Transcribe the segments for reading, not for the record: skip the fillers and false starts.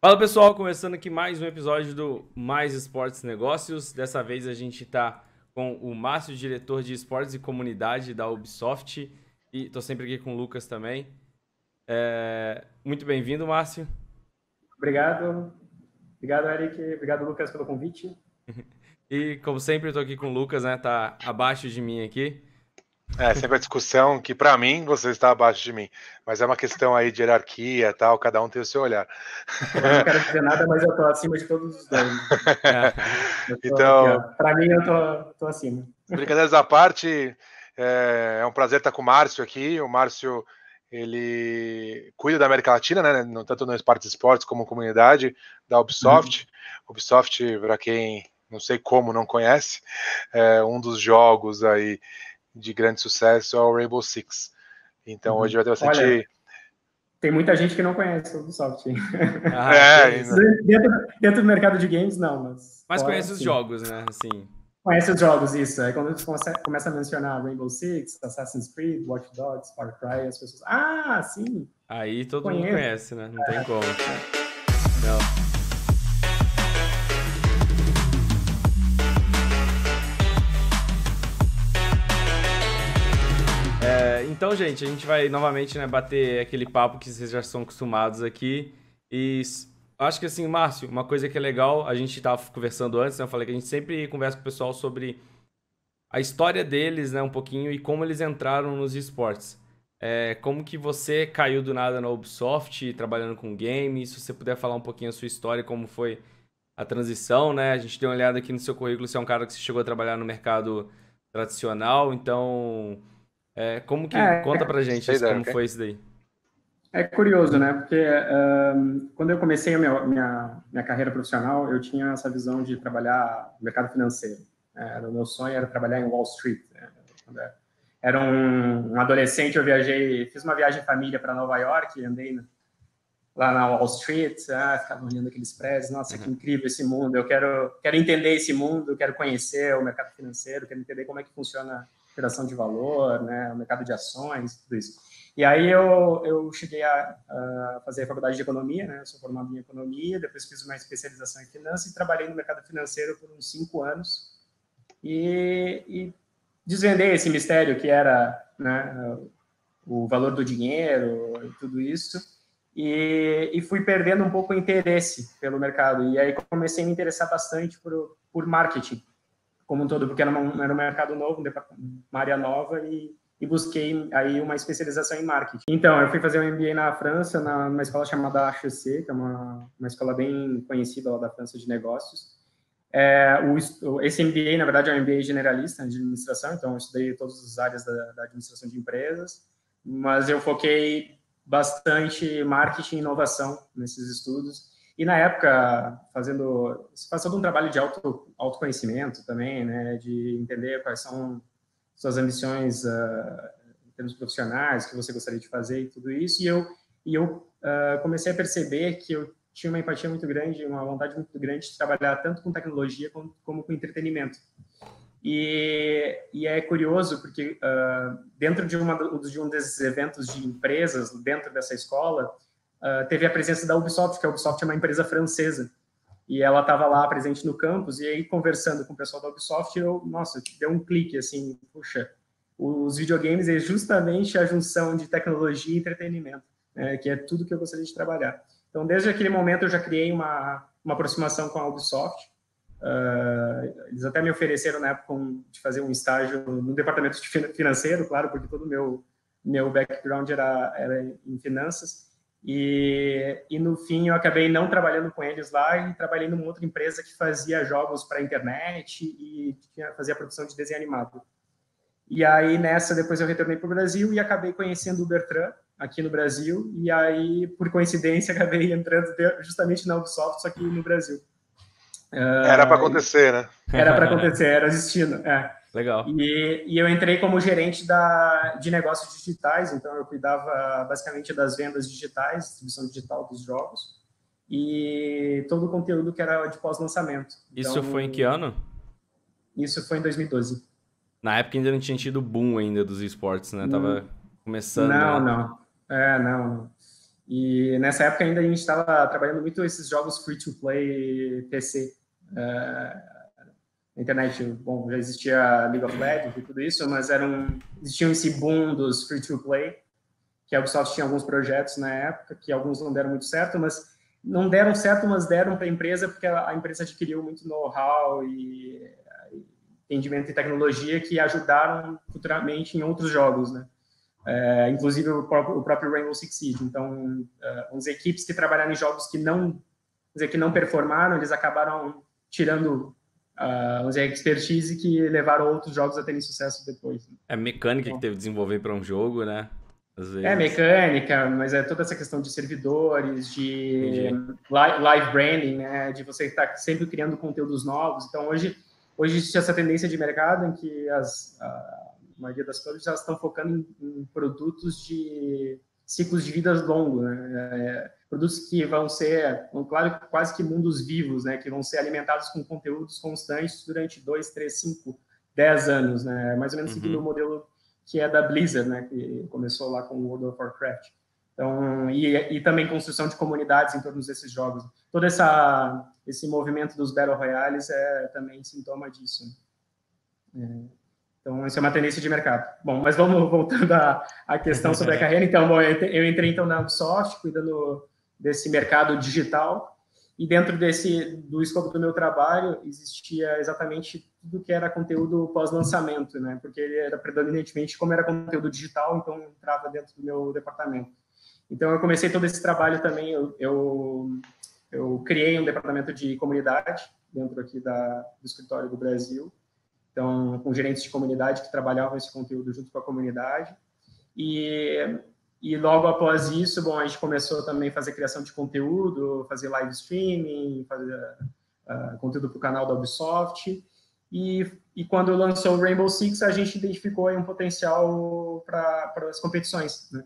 Fala pessoal, começando aqui mais um episódio do Mais Esportes Negócios. Dessa vez a gente está com o Márcio, diretor de esportes e comunidade da Ubisoft, e estou sempre aqui com o Lucas também. Muito bem-vindo, Márcio. Obrigado. Obrigado, Eric. Obrigado, Lucas, pelo convite. E como sempre, eu estou aqui com o Lucas, né? Tá abaixo de mim aqui. Sempre a discussão que, para mim, você está abaixo de mim. Mas é uma questão aí de hierarquia e tal, cada um tem o seu olhar. Eu não quero dizer nada, mas eu estou acima de todos os dois. Então, para mim, eu tô acima. brincadeiras à parte, é um prazer estar com o Márcio aqui. O Márcio, ele cuida da América Latina, né? Tanto no Esportes Esportes como comunidade da Ubisoft. Ubisoft, para quem não sei como não conhece, é um dos jogos aí de grande sucesso é o Rainbow Six. Então hoje vai ter bastante... Olha, tem muita gente que não conhece o Ubisoft. Dentro do mercado de games, não. Mas conhece os jogos, né? Assim. Conhece os jogos, isso. Aí quando você começa a mencionar Rainbow Six, Assassin's Creed, Watch Dogs, Far Cry, as pessoas... Ah, sim! Aí todo mundo conhece, né? Não tem como. Não. Então, gente, a gente vai novamente, né, bater aquele papo que vocês já são acostumados aqui. E acho que assim, Márcio, uma coisa que é legal, a gente estava conversando antes, né? Eu falei que a gente sempre conversa com o pessoal sobre a história deles, né, um pouquinho, e como eles entraram nos esportes. Como que você caiu do nada na Ubisoft, trabalhando com games, se você puder falar um pouquinho a sua história, como foi a transição, né? A gente deu uma olhada aqui no seu currículo, você é um cara que chegou a trabalhar no mercado tradicional, então... Conta pra gente como foi isso daí. É curioso, né? Porque quando eu comecei a minha carreira profissional, eu tinha essa visão de trabalhar no mercado financeiro. O meu sonho era trabalhar em Wall Street. Né? Quando era um adolescente, eu fiz uma viagem em família para Nova York, andei lá na Wall Street, ficava olhando aqueles prédios, nossa, que incrível esse mundo, eu quero entender esse mundo, quero conhecer o mercado financeiro, quero entender como é que funciona a geração de valor, né, o mercado de ações, tudo isso. E aí eu cheguei a fazer a faculdade de economia, né, eu sou formado em economia, depois fiz uma especialização em finanças e trabalhei no mercado financeiro por uns 5 anos e desvendei esse mistério que era, né, o valor do dinheiro e tudo isso. E fui perdendo um pouco o interesse pelo mercado. E aí comecei a me interessar bastante por marketing, como um todo, porque era um mercado novo, uma área nova, e busquei aí uma especialização em marketing. Então, eu fui fazer um MBA na França, numa escola chamada HEC, que é uma escola bem conhecida lá da França de negócios. Esse MBA, na verdade, é um MBA generalista de administração, então eu estudei todas as áreas da administração de empresas, mas eu foquei bastante marketing e inovação nesses estudos. E na época, fazendo um trabalho de autoconhecimento também, né, de entender quais são suas ambições em termos profissionais, o que você gostaria de fazer e tudo isso. E eu comecei a perceber que eu tinha uma empatia muito grande, uma vontade muito grande de trabalhar tanto com tecnologia como com entretenimento. E é curioso porque dentro de um desses eventos de empresas, dentro dessa escola, teve a presença da Ubisoft, que a Ubisoft é uma empresa francesa. E ela estava lá presente no campus, e aí conversando com o pessoal da Ubisoft, nossa, deu um clique, assim, puxa, os videogames é justamente a junção de tecnologia e entretenimento, né, que é tudo que eu gostaria de trabalhar. Então, desde aquele momento, eu já criei uma aproximação com a Ubisoft. Eles até me ofereceram na época de fazer um estágio no departamento financeiro, claro, porque todo o meu background era em finanças. E no fim eu acabei não trabalhando com eles lá e trabalhei numa outra empresa que fazia jogos para a internet e fazia produção de desenho animado. E aí nessa depois eu retornei para o Brasil e acabei conhecendo o Bertrand aqui no Brasil, e aí por coincidência acabei entrando justamente na Ubisoft, só que no Brasil. Era para acontecer, né? Era para acontecer, era destino. Legal. E eu entrei como gerente de negócios digitais, então eu cuidava basicamente das vendas digitais, distribuição digital dos jogos, e todo o conteúdo que era de pós-lançamento. Isso foi em que ano? Isso foi em 2012. Na época ainda não tinha tido boom ainda dos esportes, né? Tava começando. Não. Não. E nessa época ainda a gente estava trabalhando muito esses jogos free-to-play PC. Na internet, bom, já existia League of Legends e tudo isso, mas existiam esse boom dos free-to-play, que a Ubisoft tinha alguns projetos na época, que alguns não deram muito certo, mas não deram certo, mas deram para a empresa, porque a empresa adquiriu muito know-how e entendimento em tecnologia que ajudaram futuramente em outros jogos, né? Inclusive o próprio Rainbow Six Siege. Então, as equipes que trabalharam em jogos que não performaram, eles acabaram tirando expertise que levaram outros jogos a terem sucesso depois. Né? É mecânica que teve que desenvolver para um jogo, né? Às vezes. Mecânica, mas é toda essa questão de servidores, de live branding, né? De você estar sempre criando conteúdos novos. Então, hoje existe essa tendência de mercado em que a maioria das coisas já estão focando em produtos de ciclos de vida longos, né? Produtos que vão ser, claro, quase que mundos vivos, né? Que vão ser alimentados com conteúdos constantes durante 2, 3, 5, 10 anos, né? Mais ou menos seguindo o modelo que é da Blizzard, né? Que começou lá com World of Warcraft. Então, e também construção de comunidades em torno desses jogos. Todo esse movimento dos Battle Royales é também sintoma disso. Então, isso é uma tendência de mercado. Bom, mas vamos voltando à questão sobre a carreira. Então, bom, eu entrei então na Ubisoft, cuidando desse mercado digital, e dentro do escopo do meu trabalho existia exatamente tudo que era conteúdo pós-lançamento, né? Porque ele era predominantemente, como era conteúdo digital, então entrava dentro do meu departamento. Então, eu comecei todo esse trabalho também, eu criei um departamento de comunidade dentro aqui do escritório do Brasil, então, com gerentes de comunidade que trabalhavam esse conteúdo junto com a comunidade. E logo após isso, bom, a gente começou também a fazer criação de conteúdo, fazer live streaming, fazer conteúdo para o canal da Ubisoft. E quando lançou o Rainbow Six, a gente identificou aí um potencial para as competições, né?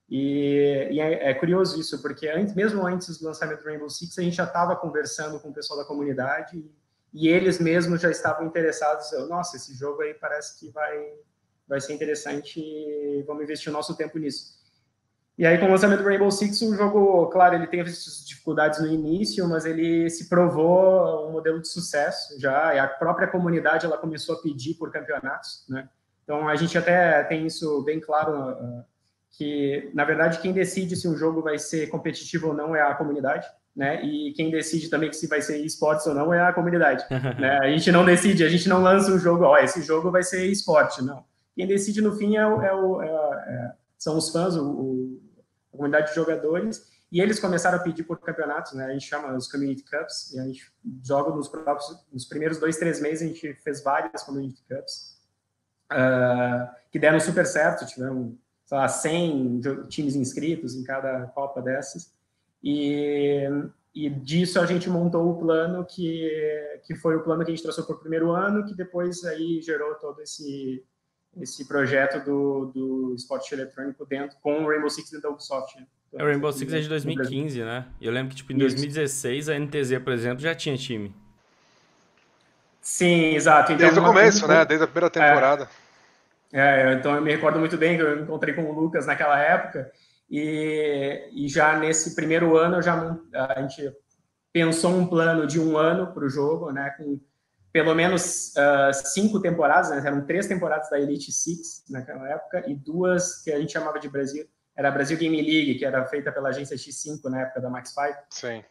E é curioso isso, porque mesmo antes do lançamento do Rainbow Six, a gente já estava conversando com o pessoal da comunidade e eles mesmos já estavam interessados. Nossa, esse jogo aí parece que vai ser interessante e vamos investir o nosso tempo nisso. E aí, com o lançamento do Rainbow Six, o jogo, claro, ele teve essas dificuldades no início, mas ele se provou um modelo de sucesso já, e a própria comunidade ela começou a pedir por campeonatos, né? Então, a gente até tem isso bem claro, que, na verdade, quem decide se um jogo vai ser competitivo ou não é a comunidade, né? E quem decide também que se vai ser esportes ou não é a comunidade, né? A gente não decide, a gente não lança um jogo, esse jogo vai ser esporte, não. Quem decide no fim são os fãs, a comunidade de jogadores, e eles começaram a pedir por campeonatos, né? A gente chama os Community Cups, e a gente joga nos primeiros 2, 3 meses, a gente fez várias Community Cups, que deram super certo, tivemos, sei lá, 100 times inscritos em cada Copa dessas, e disso a gente montou o plano que foi o plano que a gente traçou para o primeiro ano, que depois aí gerou todo esse projeto do esporte eletrônico dentro, com o Rainbow Six dentro da Ubisoft. Né? Então, o Rainbow Six é de 2015, né? E eu lembro que, tipo, em 2016, a NTZ, por exemplo, já tinha time. Sim, exato. Então, desde o começo, né? Desde a primeira temporada. Então, eu me recordo muito bem que eu encontrei com o Lucas naquela época, e já nesse primeiro ano, a gente pensou um plano de 1 ano para o jogo, né? Com pelo menos 5 temporadas, né? Eram 3 temporadas da Elite Six naquela época e 2 que a gente chamava de Brasil. Era a Brasil Game League, que era feita pela agência X5 na época da Max 5. Sim.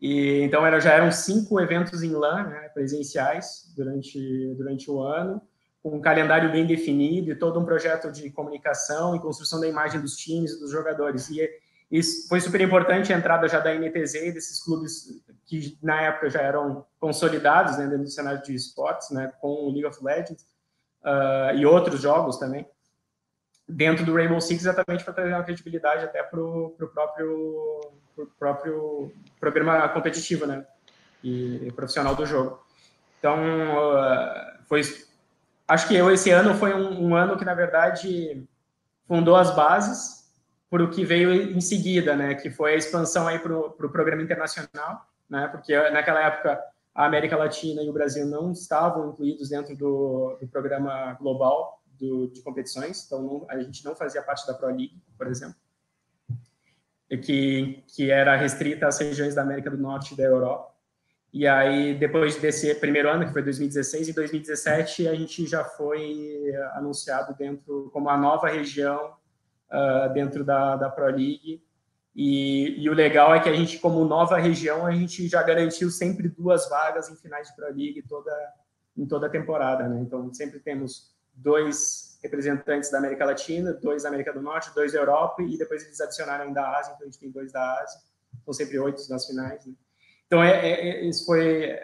E então já eram 5 eventos em LAN, né, presenciais durante o ano, com um calendário bem definido e todo um projeto de comunicação e construção da imagem dos times e dos jogadores. E isso foi super importante a entrada já da NTZ e desses clubes que na época já eram consolidados, né, dentro do cenário de esportes, né, com o League of Legends e outros jogos também, dentro do Rainbow Six, exatamente para trazer uma credibilidade até para o próprio programa competitivo, né, e profissional do jogo. Então, acho que esse ano foi um ano que, na verdade, fundou as bases para o que veio em seguida, né, que foi a expansão aí para o programa internacional, né, porque naquela época a América Latina e o Brasil não estavam incluídos dentro do programa global de competições, então a gente não fazia parte da Pro League, por exemplo. que era restrita às regiões da América do Norte e da Europa. E aí, depois desse primeiro ano, que foi 2016, e 2017, a gente já foi anunciado como a nova região dentro da Pro League. E o legal é que a gente, como nova região, a gente já garantiu sempre 2 vagas em finais de Pro League em toda a temporada, né? Então, sempre temos 2 representantes da América Latina, 2 da América do Norte, 2 da Europa, e depois eles adicionaram ainda a Ásia, então a gente tem 2 da Ásia. São sempre 8 nas finais, né? Então, isso foi...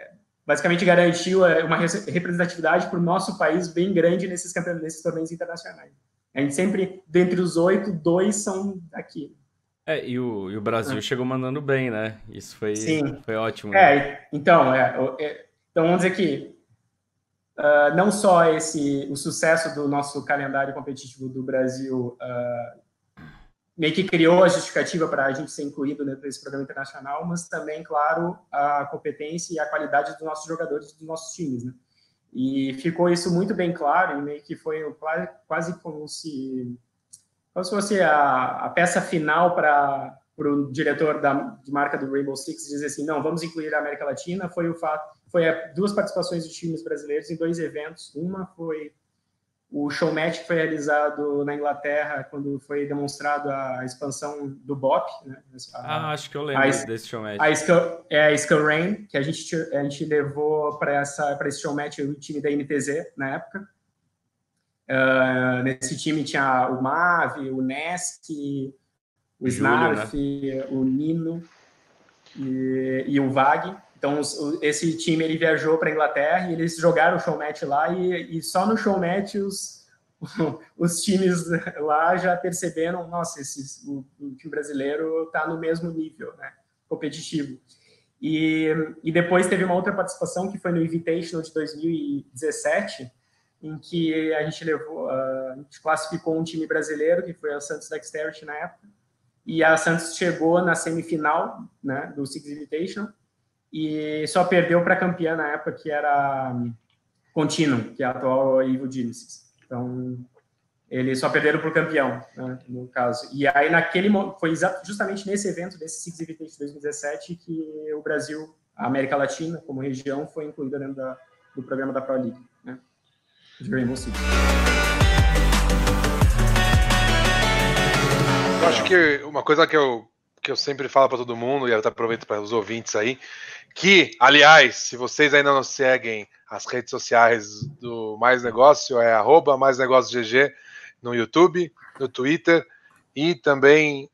Basicamente, garantiu uma representatividade para o nosso país bem grande nesses torneios internacionais. A gente sempre, dentre os 8, 2 são daqui. E o Brasil chegou mandando bem, né? Isso foi ótimo. Né? Então, vamos dizer que não só o sucesso do nosso calendário competitivo do Brasil meio que criou a justificativa para a gente ser incluído dentro desse programa internacional, mas também, claro, a competência e a qualidade dos nossos jogadores, dos nossos times, né? E ficou isso muito bem claro, e meio que foi quase como se fosse a peça final para o diretor de marca do Rainbow Six dizer assim, não, vamos incluir a América Latina. Foi 2 participações de times brasileiros em 2 eventos. Uma foi o showmatch que foi realizado na Inglaterra quando foi demonstrado a expansão do BOP, né? Acho que eu lembro desse showmatch. A Skull Rain, que a gente levou para esse showmatch o time da NTZ na época. Nesse time tinha o Mavi, o Nesk, o Snarf, né? O Nino e o Vag. Então, esse time ele viajou para a Inglaterra e eles jogaram o showmatch lá e só no showmatch os times lá já perceberam, nossa, o time brasileiro está no mesmo nível, né, competitivo. E depois teve uma outra participação que foi no Invitational de 2017, em que a gente classificou um time brasileiro, que foi a Santos Dexterity na época, e a Santos chegou na semifinal, né, do Six Invitational, e só perdeu para a campeã na época, que era Continuum, que é a atual Evil Genesis. Então, eles só perderam para o campeão, né, no caso. E aí, foi justamente nesse evento, desse Six Invitational 2017, que o Brasil, a América Latina, como região, foi incluída dentro do programa da Pro League, né, de Rainbow Six. Eu acho que uma coisa que eu sempre falo para todo mundo, e eu aproveito para os ouvintes aí, que, aliás, se vocês ainda não seguem as redes sociais do Mais Negócio, é @maisnegóciogg no YouTube, no Twitter e também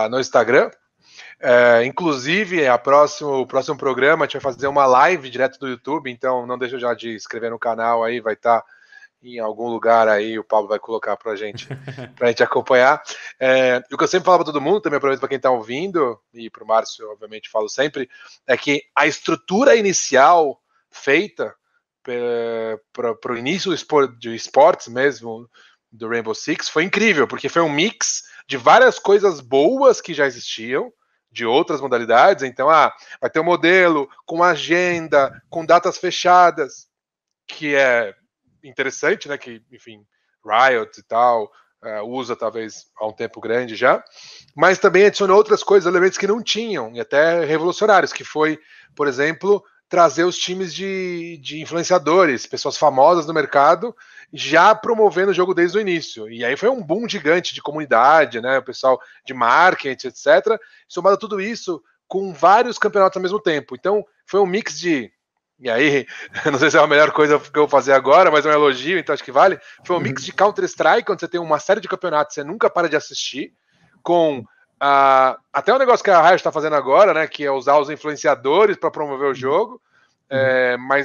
no Instagram. Inclusive, o próximo programa a gente vai fazer uma live direto do YouTube, então não deixa já de inscrever no canal aí, vai estar em algum lugar aí, o Paulo vai colocar pra gente acompanhar. O que eu sempre falo para todo mundo, também aproveito para quem está ouvindo, e para o Márcio, obviamente, falo sempre, é que a estrutura inicial feita para o início de esportes mesmo, do Rainbow Six, foi incrível, porque foi um mix de várias coisas boas que já existiam, de outras modalidades. Então, vai ter um modelo com agenda, com datas fechadas, que é interessante, né, que, enfim, Riot e tal, usa talvez há um tempo grande já, mas também adicionou outras coisas, elementos que não tinham, e até revolucionários, que foi, por exemplo, trazer os times de influenciadores, pessoas famosas no mercado, já promovendo o jogo desde o início. E aí foi um boom gigante de comunidade, né, o pessoal de marketing, etc., somado a tudo isso, com vários campeonatos ao mesmo tempo. Então, foi um mix de... E aí, não sei se é a melhor coisa que eu vou fazer agora, mas é um elogio, então acho que vale. Foi um mix de Counter-Strike, onde você tem uma série de campeonatos, você nunca para de assistir, com até o negócio que a Riot está fazendo agora, né, que é usar os influenciadores para promover o jogo,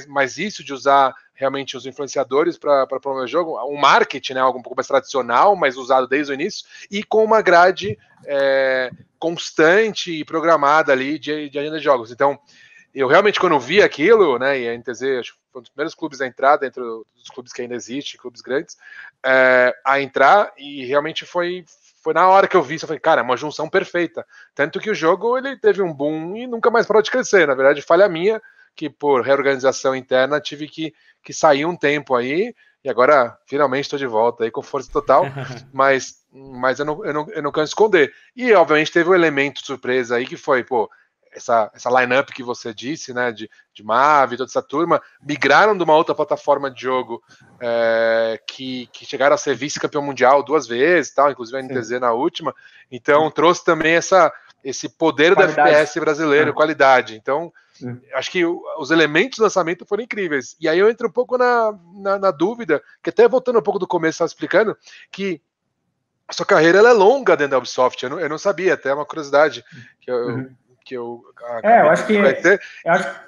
mas isso de usar realmente os influenciadores para promover o jogo, um marketing, né, algo um pouco mais tradicional, mas usado desde o início, e com uma grade constante e programada ali de agenda de jogos. Então, eu realmente, quando vi aquilo, né, e a NTZ acho que foi um dos primeiros clubes a entrar, dentro dos clubes que ainda existem, clubes grandes, a entrar, e realmente foi na hora que eu vi isso, eu falei, cara, é uma junção perfeita. Tanto que o jogo, ele teve um boom e nunca mais parou de crescer. Na verdade, falha minha, que por reorganização interna tive que sair um tempo aí, e agora finalmente estou de volta aí com força total, mas eu não canso de esconder. E obviamente teve um elemento surpresa aí que foi, pô, essa line-up que você disse, né, de Mavi, toda essa turma, migraram de uma outra plataforma de jogo que chegaram a ser vice-campeão mundial 2 vezes, tal, inclusive a NTZ na última, então trouxe também esse poder do FPS brasileiro, qualidade. Então, acho que os elementos do lançamento foram incríveis. E aí eu entro um pouco na dúvida, que até voltando um pouco do começo, estava explicando, que a sua carreira ela é longa dentro da Ubisoft. Eu não sabia, até é uma curiosidade que eu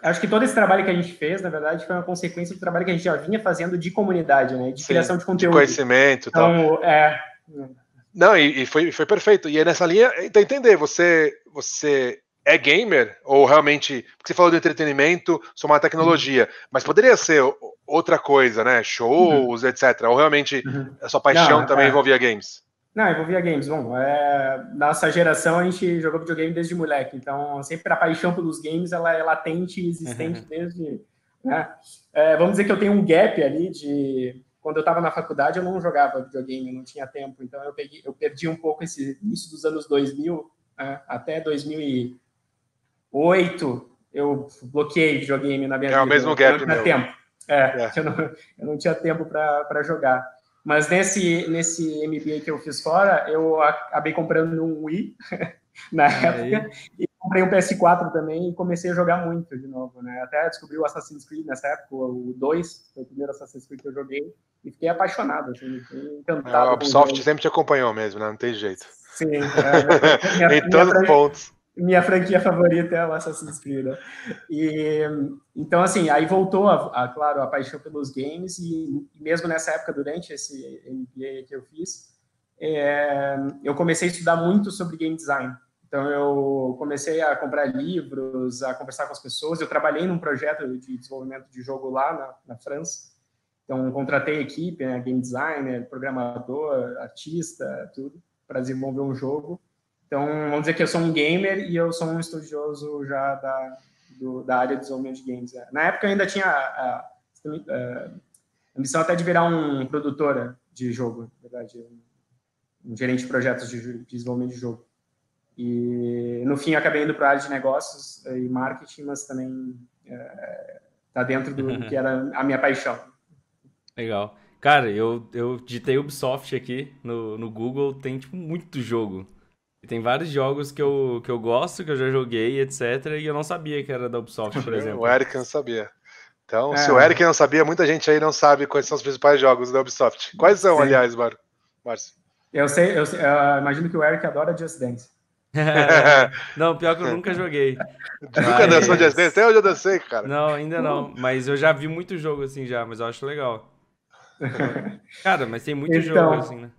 acho que todo esse trabalho que a gente fez, na verdade, foi uma consequência do trabalho que a gente já vinha fazendo de comunidade, né? De criação de conteúdo. De conhecimento e tal. Não, e foi perfeito. E é nessa linha, então entender, você é gamer? Ou realmente, porque você falou de entretenimento, somar tecnologia, mas poderia ser outra coisa, né? Shows, etc. Ou realmente a sua paixão também envolvia games? Não, envolvia games. Bom, nossa geração a gente jogou videogame desde moleque, então sempre a paixão pelos games ela é latente e existente desde... Né? Vamos dizer que eu tenho um gap ali de... Quando eu estava na faculdade eu não jogava videogame, eu não tinha tempo, então eu perdi um pouco esse início dos anos 2000, até 2008 eu bloqueei videogame na minha vida. É o mesmo gap, eu não tinha tempo. Eu não tinha tempo para jogar. Mas nesse MBA que eu fiz fora, eu acabei comprando um Wii na época e comprei um PS4 também e comecei a jogar muito de novo, né? Até descobri o Assassin's Creed nessa época, o 2, foi o primeiro Assassin's Creed que eu joguei e fiquei apaixonado, assim, fiquei encantado. A Ubisoft sempre te acompanhou mesmo, né? Não tem jeito. Sim. Em todos os pontos. Minha franquia favorita é o Assassin's Creed, né? Então, assim, aí voltou, claro, a paixão pelos games e mesmo nessa época, durante esse MBA que eu fiz, eu comecei a estudar muito sobre game design. Então, eu comecei a comprar livros, a conversar com as pessoas. Eu trabalhei num projeto de desenvolvimento de jogo lá na França. Então, contratei equipe, né, game designer, programador, artista, tudo, para desenvolver um jogo. Então, vamos dizer que eu sou um gamer e eu sou um estudioso já da área de desenvolvimento de games. Na época, eu ainda tinha a ambição até de virar um produtora de jogo, na verdade, um gerente de projetos de desenvolvimento de jogo. E, no fim, eu acabei indo para a área de negócios e marketing, mas também está dentro do que era a minha paixão. Legal. Cara, eu digitei Ubisoft aqui no Google, tem tipo muito jogo. E tem vários jogos que eu gosto, que eu já joguei, etc. E eu não sabia que era da Ubisoft, por exemplo. O Eric não sabia. Então, se o Eric não sabia, muita gente aí não sabe quais são os principais jogos da Ubisoft. Quais são, aliás, Márcio? Eu imagino que o Eric adora Just Dance. Não, pior que eu nunca joguei. Nunca dançou Just Dance? Até hoje eu dancei, cara. Não, ainda não. Mas eu já vi muito jogo assim já, mas eu acho legal. Cara, mas tem muito jogo assim, né?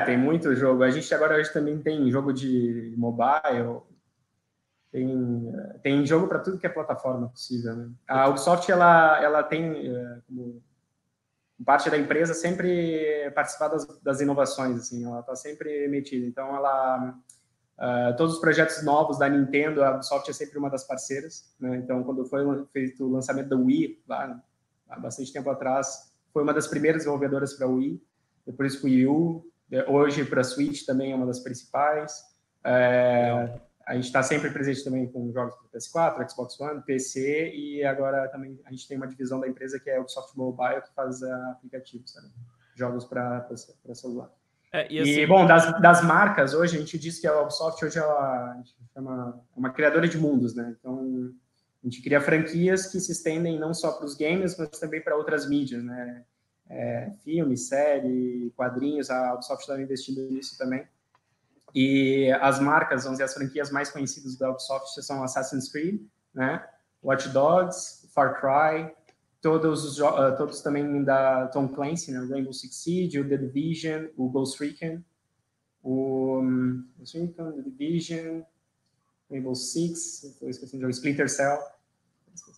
Tem muito jogo. A gente agora hoje também tem jogo de mobile, tem jogo para tudo que é plataforma possível, né? A Ubisoft ela tem como parte da empresa sempre participar das inovações, assim, ela está sempre metida. Então todos os projetos novos da Nintendo, a Ubisoft é sempre uma das parceiras, né? Então, quando foi feito o lançamento da Wii, lá há bastante tempo atrás, foi uma das primeiras desenvolvedoras para a Wii, depois para o Wii U, hoje para a Switch também é uma das principais. A gente está sempre presente também com jogos para PS4, Xbox One, PC, e agora também a gente tem uma divisão da empresa que é a Ubisoft Mobile, que faz aplicativos, né? Jogos para celular. Bom, das marcas, hoje a gente diz que a Ubisoft hoje a gente chama uma criadora de mundos, né? Então, a gente cria franquias que se estendem não só para os games, mas também para outras mídias, né? Filme, série, quadrinhos, a Ubisoft está investindo nisso também. E as marcas, vamos dizer, as franquias mais conhecidas da Ubisoft são Assassin's Creed, né? Watch Dogs, Far Cry, todos também da Tom Clancy, né? Rainbow Six Siege, o The Division, o Ghost Recon, The Division, Rainbow Six, estou esquecendo, o Splinter Cell.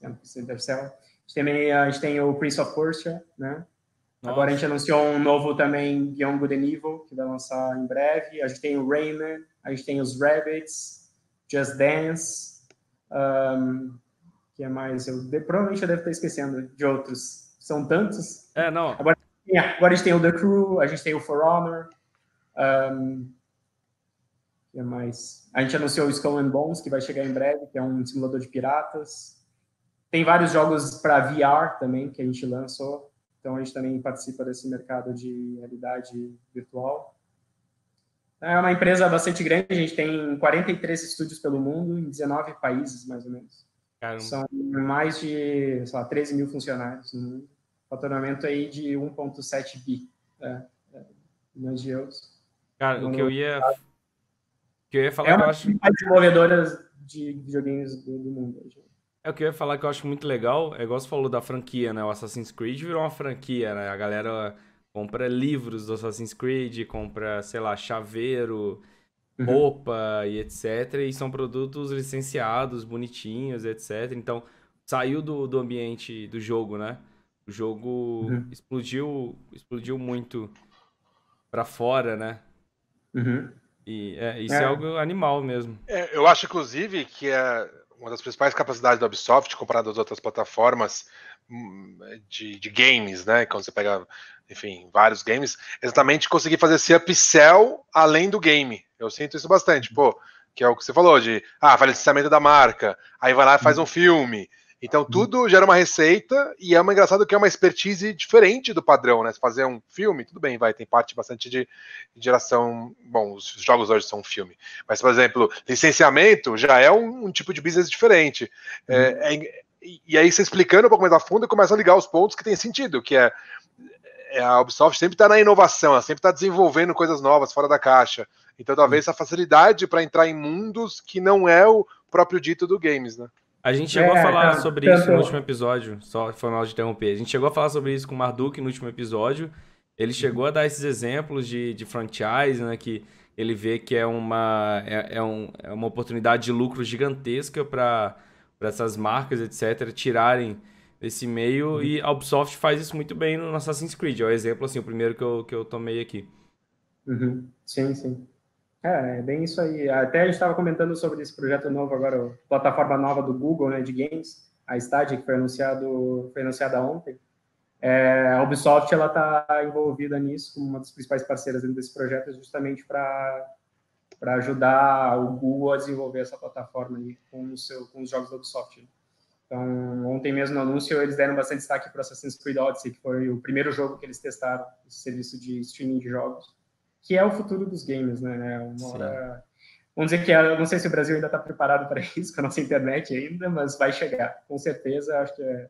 A gente tem o Prince of Persia, né? Nossa. Agora a gente anunciou um novo também, Beyond Good and Evil, que vai lançar em breve. A gente tem o Rayman, a gente tem os Rabbids, Just Dance, que é mais? Provavelmente eu devo estar esquecendo de outros. São tantos. Não. Agora, Agora a gente tem o The Crew, a gente tem o For Honor. Que mais? A gente anunciou o Skull and Bones, que vai chegar em breve, que é um simulador de piratas. Tem vários jogos para VR também, que a gente lançou. Então, a gente também participa desse mercado de realidade virtual. É uma empresa bastante grande. A gente tem 43 estúdios pelo mundo, em 19 países, mais ou menos. Caramba. São mais de, sei lá, 13 mil funcionários no mundo. Faturamento aí de 1,7 milhões de euros. Cara, o que eu ia falar é que eu uma acho... das desenvolvedoras de videogames do mundo. É o que eu ia falar que eu acho muito legal, é igual você falou da franquia, né? O Assassin's Creed virou uma franquia, né? A galera compra livros do Assassin's Creed, compra, sei lá, chaveiro, roupa e etc. E são produtos licenciados, bonitinhos, etc. Então, saiu do ambiente do jogo, né? O jogo explodiu muito pra fora, né? E isso é algo animal mesmo. Eu acho, inclusive, que uma das principais capacidades da Ubisoft, comparado às outras plataformas de games, né? Quando você pega, enfim, vários games, exatamente conseguir fazer esse upsell além do game. Eu sinto isso bastante, que é o que você falou, faz licenciamento da marca, aí vai lá e faz um filme. Então tudo gera uma receita e é engraçado que é uma expertise diferente do padrão, né? Fazer um filme, tudo bem, tem parte bastante de geração. Bom, os jogos hoje são um filme, mas, por exemplo, licenciamento já é um tipo de business diferente. E aí, você explicando um pouco mais a fundo, começa a ligar os pontos que tem sentido, que a Ubisoft sempre está na inovação, ela sempre está desenvolvendo coisas novas fora da caixa. Então, talvez essa facilidade para entrar em mundos que não é o próprio dito do games, né? A gente chegou a falar sobre isso no último episódio, só foi mal de interromper. A gente chegou a falar sobre isso com o Marduk no último episódio. Ele chegou a dar esses exemplos de franchise, né? Que ele vê que é uma oportunidade de lucro gigantesca para essas marcas, etc., tirarem desse meio. E a Ubisoft faz isso muito bem no Assassin's Creed. É o exemplo, assim, o primeiro que eu tomei aqui. Sim. É bem isso aí. Até a gente estava comentando sobre esse projeto novo agora, a plataforma nova do Google, né, de games, a Stadia, que foi anunciada ontem. A Ubisoft ela está envolvida nisso como uma das principais parceiras dentro desse projeto, justamente para ajudar o Google a desenvolver essa plataforma aí com os jogos da Ubisoft. Então, ontem mesmo no anúncio, eles deram bastante destaque para o Assassin's Creed Odyssey, que foi o primeiro jogo que eles testaram, esse serviço de streaming de jogos, que é o futuro dos games, né? Vamos dizer que eu não sei se o Brasil ainda está preparado para isso, com a nossa internet ainda, mas vai chegar, com certeza. Acho que é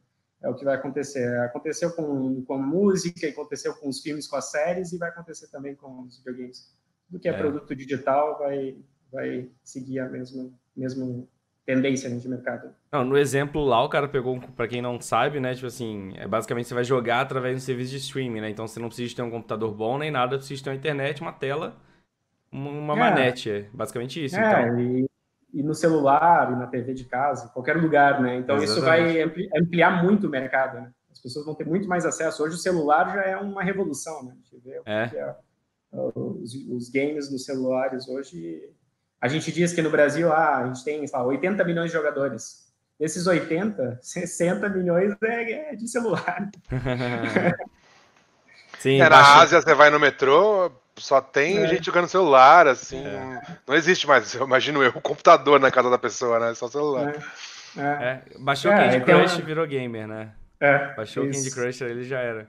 o que vai acontecer. Aconteceu com música, aconteceu com os filmes, com as séries, e vai acontecer também com os videogames. Tudo que é produto digital vai seguir a mesma tendência de mercado. Não, no exemplo lá, o cara pegou, pra quem não sabe, né, tipo assim, basicamente você vai jogar através de um serviço de streaming, né, então você não precisa ter um computador bom nem nada, precisa ter uma internet, uma tela, uma manete, basicamente isso. Então. E no celular, e na TV de casa, em qualquer lugar, né, então exatamente. Isso vai ampliar muito o mercado, né, as pessoas vão ter muito mais acesso. Hoje o celular já é uma revolução, né, a gente vê os games nos celulares hoje. A gente diz que no Brasil a gente tem, sei lá, 80 milhões de jogadores. Desses 80, 60 milhões é de celular. Sim, na Ásia você vai no metrô, só tem gente jogando celular, assim. Não existe mais, eu imagino o computador na casa da pessoa, né? Só celular. Baixou o Candy Crush e virou gamer, né? Baixou o Candy Crush, ele já era.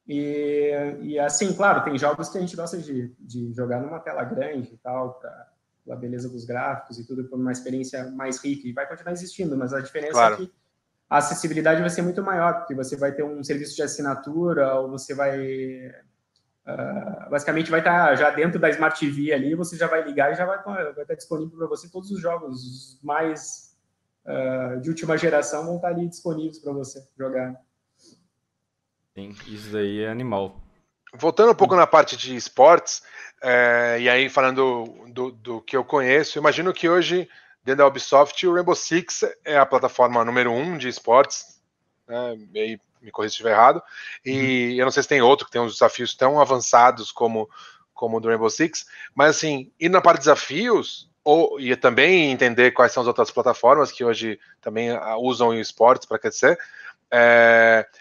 E assim, claro, tem jogos que a gente gosta de jogar numa tela grande e tal, a beleza dos gráficos e tudo, por uma experiência mais rica, e vai continuar existindo, mas a diferença é que a acessibilidade vai ser muito maior, porque você vai ter um serviço de assinatura, ou você vai basicamente vai estar já dentro da Smart TV ali, você já vai ligar e já vai estar disponível para você todos os jogos mais de última geração vão estar ali disponíveis para você jogar. Sim, isso daí é animal. Voltando um pouco na parte de esportes, e aí falando do que eu conheço, imagino que hoje, dentro da Ubisoft, o Rainbow Six é a plataforma número 1 de esportes, né? E aí, me corrija se estiver errado, e eu não sei se tem outro que tem uns desafios tão avançados como o do Rainbow Six, mas assim, ir na parte de desafios, e também entender quais são as outras plataformas que hoje também usam o esportes para crescer,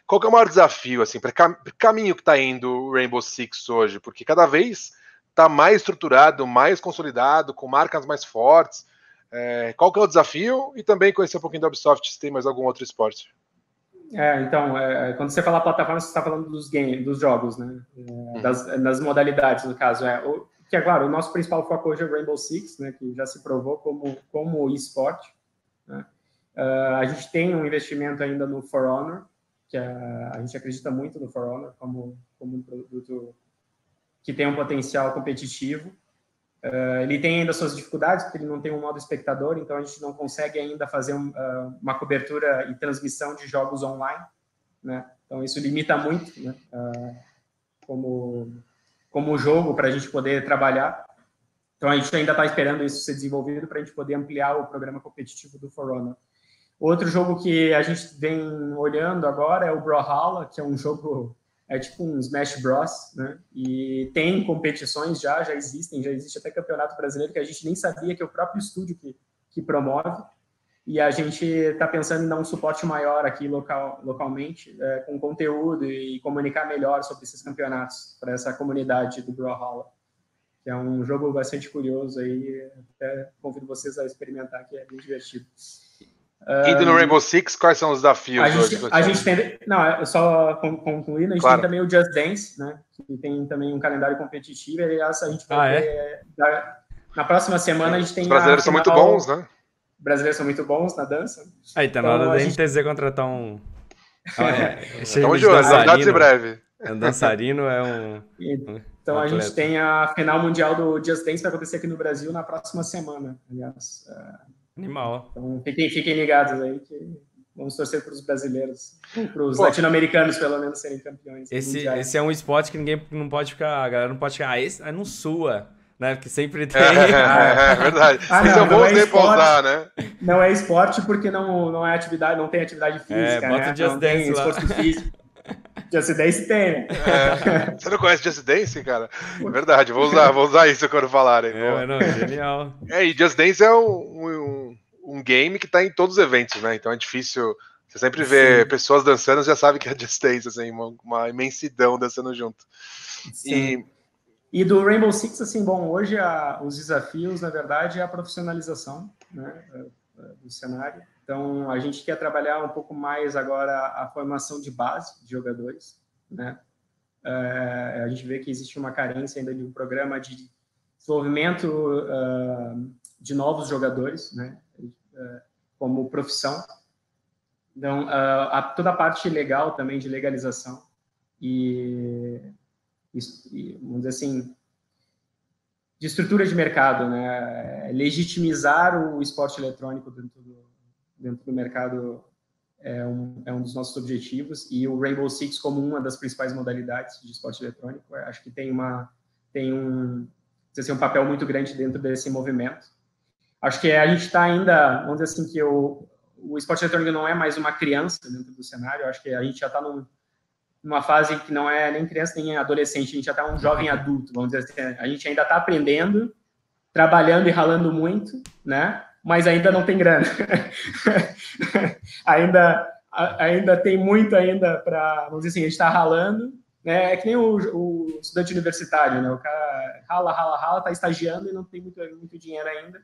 Qual que é o maior desafio, assim, para caminho que está indo o Rainbow Six hoje? Porque cada vez está mais estruturado, mais consolidado, com marcas mais fortes. Qual que é o desafio? E também conhecer um pouquinho da Ubisoft, se tem mais algum outro esporte. Então, quando você fala plataforma, você está falando dos jogos, né? Das modalidades, no caso. Que é claro, o nosso principal foco hoje é o Rainbow Six, né? Que já se provou como esporte, né? A gente tem um investimento ainda no For Honor, que a gente acredita muito no For Honor como um produto que tem um potencial competitivo. Ele tem ainda suas dificuldades, porque ele não tem um modo espectador, então a gente não consegue ainda fazer uma cobertura e transmissão de jogos online, né? Então isso limita muito, né? Como jogo para a gente poder trabalhar. Então a gente ainda está esperando isso ser desenvolvido para a gente poder ampliar o programa competitivo do For Honor. Outro jogo que a gente vem olhando agora é o Brawlhalla, que é um jogo, tipo um Smash Bros, né? E tem competições já existe até campeonato brasileiro que a gente nem sabia, que é o próprio estúdio que promove. E a gente está pensando em dar um suporte maior aqui localmente, com conteúdo e comunicar melhor sobre esses campeonatos para essa comunidade do Brawlhalla, que é um jogo bastante curioso aí. Até convido vocês a experimentar, que é bem divertido. Indo no Rainbow Six, quais são os desafios hoje? A gente tem... Não, só concluindo, a gente tem também o Just Dance, né? Que tem também um calendário competitivo. E aliás, a gente vai ter... Na próxima semana a gente tem... Os brasileiros são muito bons, né? Os brasileiros são muito bons na dança. Aí, tá na hora da NTZ contratar um... Estamos de olho, novidades em breve. Um dançarino é um... Então a gente tem a final mundial do Just Dance, que vai acontecer aqui no Brasil na próxima semana, aliás. Animal. Então fiquem ligados aí, que vamos torcer para os brasileiros, para os latino-americanos pelo menos serem campeões. Esse é um esporte que ninguém não pode ficar, a galera não pode ficar, esse não sua, né? Porque sempre tem. Verdade. Esse é um bom tempo pra usar, né? Não é esporte porque não é atividade, não tem atividade física, bota né? Just Dance lá. Esforço físico. Just Dance tem, né? Você não conhece Just Dance, cara? É verdade, vou usar isso quando falarem. Genial. E Just Dance é um game que tá em todos os eventos, né? Então é difícil. Você sempre vê pessoas dançando, já sabe que é Just Dance, assim, uma imensidão dançando junto. E do Rainbow Six, assim, bom, hoje os desafios, na verdade, é a profissionalização, né, do cenário. Então, a gente quer trabalhar um pouco mais agora a formação de base de jogadores, né? A gente vê que existe uma carência ainda de um programa de desenvolvimento de novos jogadores, né? Como profissão. Então, toda a parte legal também de legalização e vamos dizer assim, de estrutura de mercado, né? Legitimizar o esporte eletrônico dentro do mercado é um dos nossos objetivos, e o Rainbow Six como uma das principais modalidades de esporte eletrônico, acho que tem um papel muito grande dentro desse movimento. Acho que a gente está ainda, vamos dizer assim, que o esporte eletrônico não é mais uma criança dentro do cenário. Acho que a gente já está numa fase que não é nem criança nem adolescente, a gente já está um jovem adulto, vamos dizer assim. A gente ainda está aprendendo, trabalhando e ralando muito, né? Mas ainda não tem grana. ainda tem muito ainda para, vamos dizer assim, a gente está ralando, né? É que nem o estudante universitário, né? O cara rala, está estagiando e não tem muito dinheiro ainda.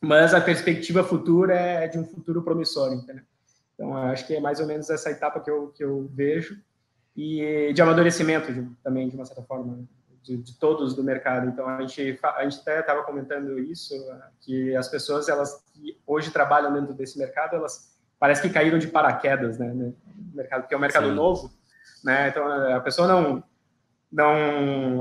Mas a perspectiva futura é de um futuro promissor, entendeu? Então, acho que é mais ou menos essa etapa que eu vejo, e de amadurecimento também, de uma certa forma, de todos do mercado. Então, a gente até estava comentando isso, que as pessoas, elas que hoje trabalham dentro desse mercado, elas parece que caíram de paraquedas, né, no mercado, porque é um mercado novo, né? Então, a pessoa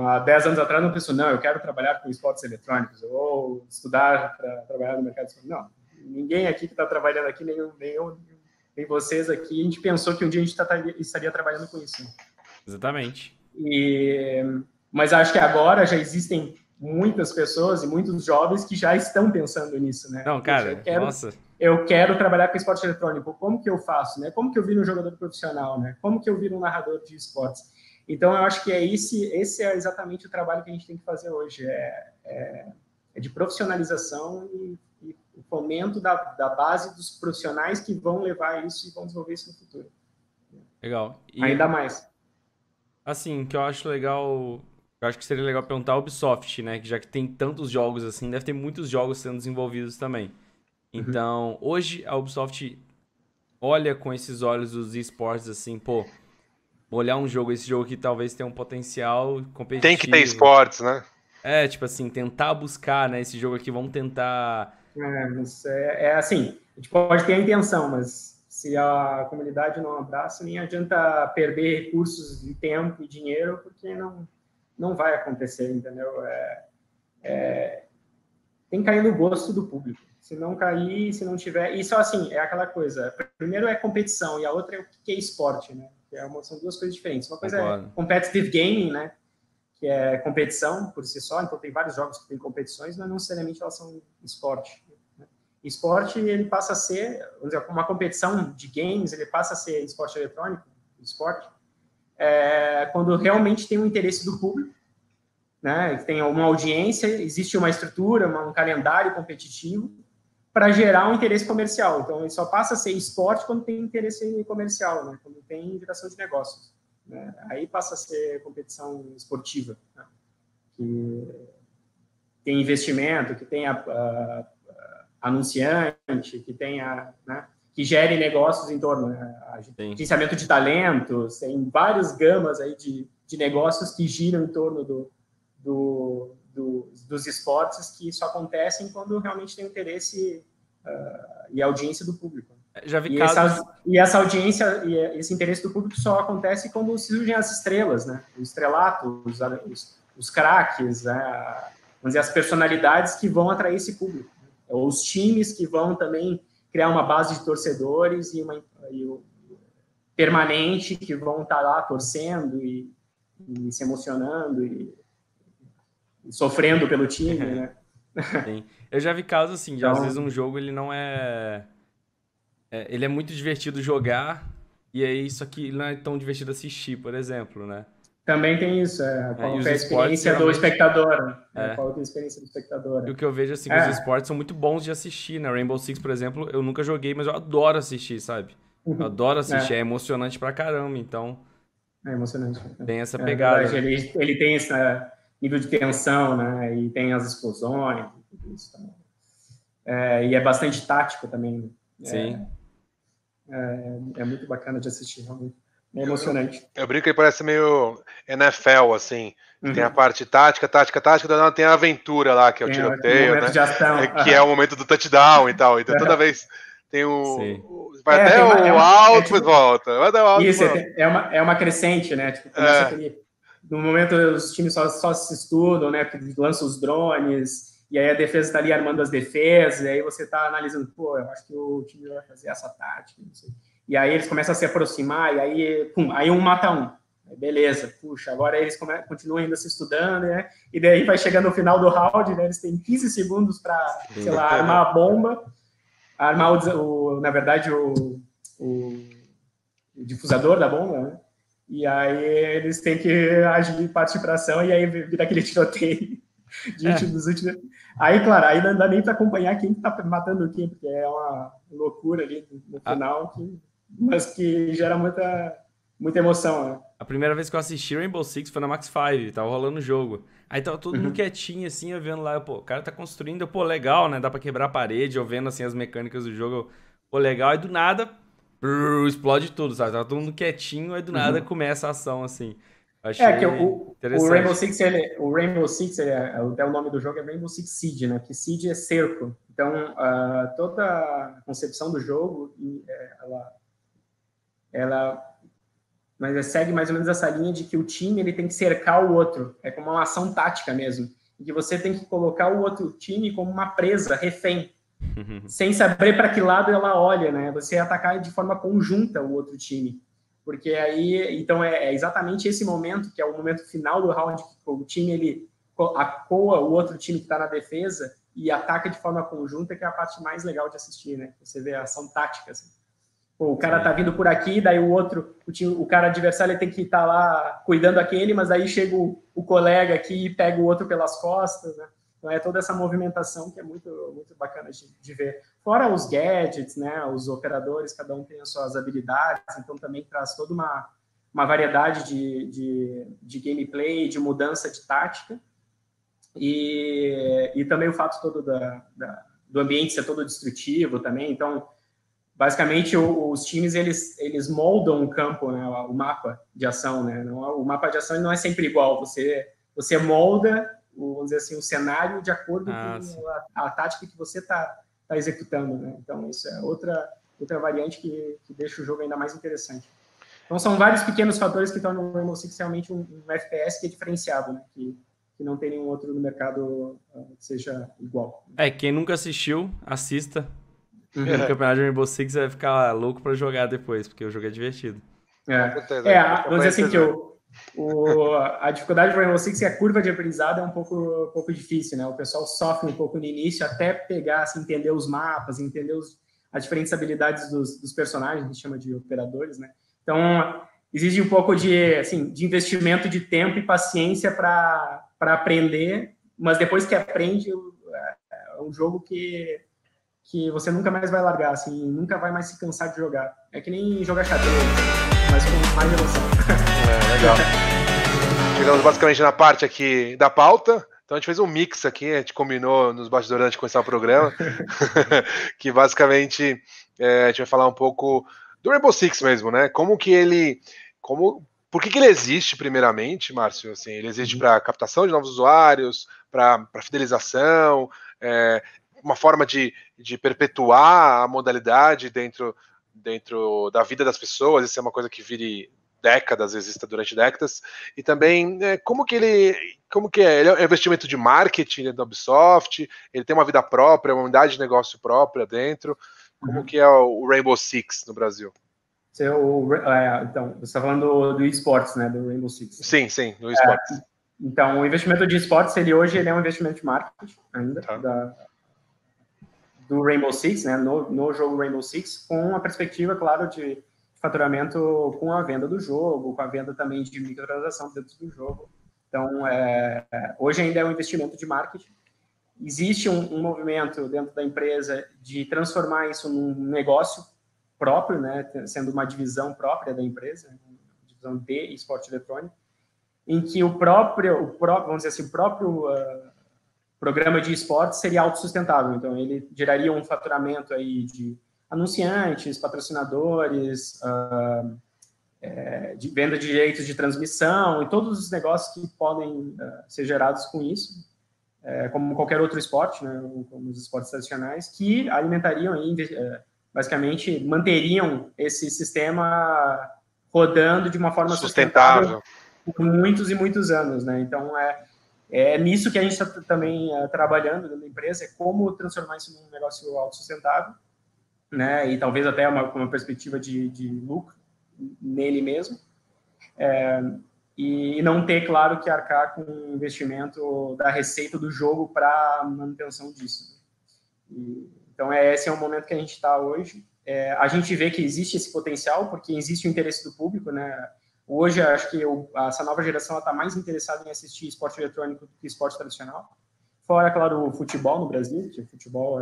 há 10 anos atrás não pensou, não, eu quero trabalhar com esportes eletrônicos, ou estudar para trabalhar no mercado. Não, ninguém aqui que está trabalhando aqui, nem eu, nem vocês aqui, a gente pensou que um dia a gente estaria trabalhando com isso. Exatamente. Mas acho que agora já existem muitas pessoas e muitos jovens que já estão pensando nisso, né? Não, cara, eu quero trabalhar com esporte eletrônico, como que eu faço, né? Como que eu viro um jogador profissional, né? Como que eu viro um narrador de esportes? Então, eu acho que esse é exatamente o trabalho que a gente tem que fazer hoje, é de profissionalização e o fomento da base dos profissionais que vão levar isso e vão desenvolver isso no futuro. Legal. E, Ainda mais. assim, o que eu acho legal... Eu acho que seria legal perguntar a Ubisoft, né? Que já que tem tantos jogos assim, deve ter muitos jogos sendo desenvolvidos também. Uhum. Então, hoje a Ubisoft olha com esses olhos os esportes assim, pô, olhar um jogo, esse jogo aqui talvez tenha um potencial Tem que ter competitivo. esportes, né? É, tipo assim, tentar buscar, né, esse jogo aqui, vamos tentar... Mas é assim, a gente pode ter a intenção, mas se a comunidade não abraça, nem adianta perder recursos de tempo e dinheiro, porque não vai acontecer, entendeu? Tem que cair no gosto do público. Se não cair, se não tiver... Isso, assim, é aquela coisa. Primeiro é competição, e a outra é o que é esporte, né? São duas coisas diferentes. Uma coisa é Concordo. competitive gaming, né? Que é competição por si só, então tem vários jogos que têm competições, mas não necessariamente elas são esporte. Né? Esporte, ele passa a ser, vamos dizer, uma competição de games, ele passa a ser esporte eletrônico, esporte, quando realmente tem um interesse do público, né? Tem uma audiência, existe uma estrutura, um calendário competitivo para gerar um interesse comercial. Então, ele só passa a ser esporte quando tem interesse comercial, né? Quando tem geração de negócios. Né? Aí passa a ser competição esportiva, né? Que tem investimento, que tem anunciante, que tem né? Que gere negócios em torno, né? Agenciamento de talentos, tem várias gamas aí de negócios que giram em torno dos esportes, que só acontecem quando realmente tem interesse e audiência do público. Já vi casos... Essa audiência e esse interesse do público só acontece quando surgem as estrelas, né? O estrelato, os craques, né? Vamos dizer, as personalidades que vão atrair esse público. Né? Ou os times que vão também criar uma base de torcedores permanente, que vão estar lá torcendo e se emocionando e sofrendo pelo time, né? Sim. Eu já vi casos assim, de Então, às vezes um jogo ele não ele é muito divertido jogar, e aí isso aqui não é tão divertido assistir, por exemplo, né? Também tem isso, qual é a experiência do espectador, qual é a experiência do espectador. E o que eu vejo, assim, os esportes são muito bons de assistir, né? Rainbow Six, por exemplo, eu nunca joguei, mas eu adoro assistir, sabe? Eu adoro assistir, é emocionante pra caramba, então... É emocionante. Tem essa pegada. Verdade, ele tem esse nível de tensão, né? E tem as explosões, tudo isso também. E é bastante tático também. Sim. É muito bacana de assistir, realmente. É emocionante. Eu brinco que parece meio NFL, assim. Tem a parte tática, tem a aventura lá, que é o tiroteio, momento né? de ação. Que é o momento do touchdown e tal. Então toda vez tem vai até o alto, depois volta. Vai até o alto, isso, é uma crescente, né? Tipo, começa no momento os times só se estudam, né? Porque lançam os drones, e aí a defesa está ali armando as defesas, e aí você está analisando, pô, eu acho que o time vai fazer essa tática, não sei. E aí eles começam a se aproximar, e aí, pum, aí um mata um. Beleza, puxa, agora eles continuam ainda se estudando, né? E daí vai chegando no final do round, né? Eles têm 15 segundos para, sei lá, armar a bomba, armar na verdade, o difusador da bomba, né? E aí eles têm que agir, partir para ação, e aí vira aquele tiroteio dos últimos. Aí, claro, aí não dá nem para acompanhar quem está matando quem, porque é uma loucura ali no final, mas que gera muita emoção, né? A primeira vez que eu assisti Rainbow Six foi na Max 5, tava rolando o jogo. Aí tava todo mundo quietinho, assim, eu vendo lá, pô, o cara tá construindo, pô, legal, né? Dá pra quebrar a parede, eu vendo, assim, as mecânicas do jogo, pô, legal. Aí do nada, explode tudo, sabe? Tava todo mundo quietinho, aí do nada começa a ação, assim. Achei que o Rainbow Six, até o nome do jogo é Rainbow Six Siege, né? Que Siege é cerco. Então, toda a concepção do jogo, mas segue mais ou menos essa linha de que o time ele tem que cercar o outro. É como uma ação tática mesmo. E que você tem que colocar o outro time como uma presa, refém. Sem saber para que lado ela olha, né? Você atacar de forma conjunta o outro time. Porque aí, então, é exatamente esse momento, que é o momento final do round, que o time, ele acoa o outro time que está na defesa e ataca de forma conjunta, que é a parte mais legal de assistir, né? Você vê a ação tática, assim. Pô, o cara tá vindo por aqui, daí o cara adversário ele tem que estar lá cuidando daquele, mas daí chega o colega aqui e pega o outro pelas costas, né? Então é toda essa movimentação que é muito, muito bacana de ver. Fora os gadgets, né, os operadores, cada um tem as suas habilidades, então também traz toda uma variedade de gameplay, de mudança de tática, e também o fato todo do ambiente ser todo destrutivo também. Então, basicamente, os times, eles moldam o campo, né, o mapa de ação, né? O mapa de ação não é sempre igual, você molda, vamos dizer assim, o cenário de acordo com a tática que você está executando, né? Então, isso é outra variante que deixa o jogo ainda mais interessante. Então, são vários pequenos fatores que tornam o Rainbow Six realmente um FPS que é diferenciado, né? Que não tem nenhum outro no mercado que seja igual. Quem nunca assistiu, assista. O campeonato de Rainbow Six vai ficar louco para jogar depois, porque o jogo é divertido. Vamos dizer assim que a dificuldade do Rainbow Six é a curva de aprendizado é um pouco difícil, né? O pessoal sofre um pouco no início até pegar, assim, entender os mapas, entender as diferentes habilidades dos personagens, a gente chama de operadores, né? Então, exige um pouco de investimento de tempo e paciência para aprender, mas depois que aprende, é um jogo que você nunca mais vai largar, assim, nunca vai mais se cansar de jogar. É que nem jogar xadrez, mas com mais emoção. Legal. Chegamos basicamente na parte aqui da pauta. Então a gente fez um mix aqui, a gente combinou nos bastidores antes de começar o programa, que basicamente a gente vai falar um pouco do Rainbow Six mesmo, né? Por que ele existe, primeiramente, Márcio? Assim, ele existe para captação de novos usuários, para fidelização, uma forma de perpetuar a modalidade dentro da vida das pessoas. Isso é uma coisa que vire décadas, existe durante décadas. E também, como que é? Ele é um investimento de marketing da Ubisoft, ele tem uma vida própria, uma unidade de negócio própria dentro. Como que é o Rainbow Six no Brasil? Então, você está falando do esportes, né, do Rainbow Six. Sim, do esportes. Então, o investimento de esportes, hoje ele é um investimento de marketing ainda, do Rainbow Six, né, no jogo Rainbow Six, com a perspectiva, claro, de faturamento com a venda do jogo, com a venda também de microtransação dentro do jogo. Então, hoje ainda é um investimento de marketing. Existe um movimento dentro da empresa de transformar isso num negócio próprio, né, sendo uma divisão própria da empresa, uma divisão de esporte eletrônico, em que o próprio programa de esportes seria autossustentável. Então, ele geraria um faturamento aí de anunciantes, patrocinadores, de venda de direitos de transmissão e todos os negócios que podem ser gerados com isso, como qualquer outro esporte, né, como os esportes tradicionais, que alimentariam, basicamente, manteriam esse sistema rodando de uma forma sustentável por muitos e muitos anos, né? Então, é nisso que a gente está também trabalhando na empresa, é como transformar isso num negócio autossustentável, né? E talvez até uma perspectiva de lucro nele mesmo, e não ter, claro, que arcar com o investimento da receita do jogo para manutenção disso. Então, esse é o momento que a gente está hoje. A gente vê que existe esse potencial, porque existe o interesse do público, né? Hoje, acho que essa nova geração está mais interessada em assistir esporte eletrônico do que esporte tradicional. Fora, claro, o futebol no Brasil, que o futebol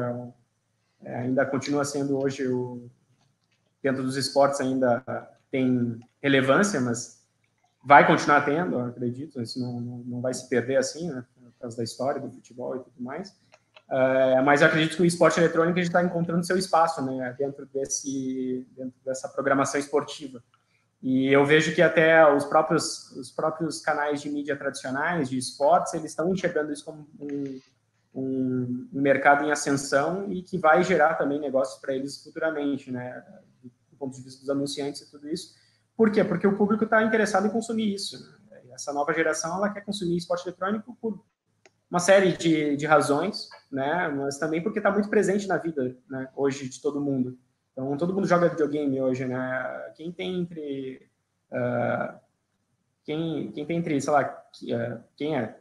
ainda continua sendo hoje, dentro dos esportes ainda tem relevância, mas vai continuar tendo, eu acredito. Isso não vai se perder assim, né, por causa da história do futebol e tudo mais. Mas eu acredito que o esporte eletrônico está encontrando seu espaço, né, dentro dessa programação esportiva. E eu vejo que até os próprios canais de mídia tradicionais, de esportes, eles estão enxergando isso como um mercado em ascensão e que vai gerar também negócios para eles futuramente, né, do ponto de vista dos anunciantes e tudo isso. Por quê? Porque o público está interessado em consumir isso, né? Essa nova geração, ela quer consumir esporte eletrônico por uma série de razões, né, mas também porque está muito presente na vida, né, hoje de todo mundo. Então, todo mundo joga videogame hoje, né? Quem tem entre, sei lá, quem é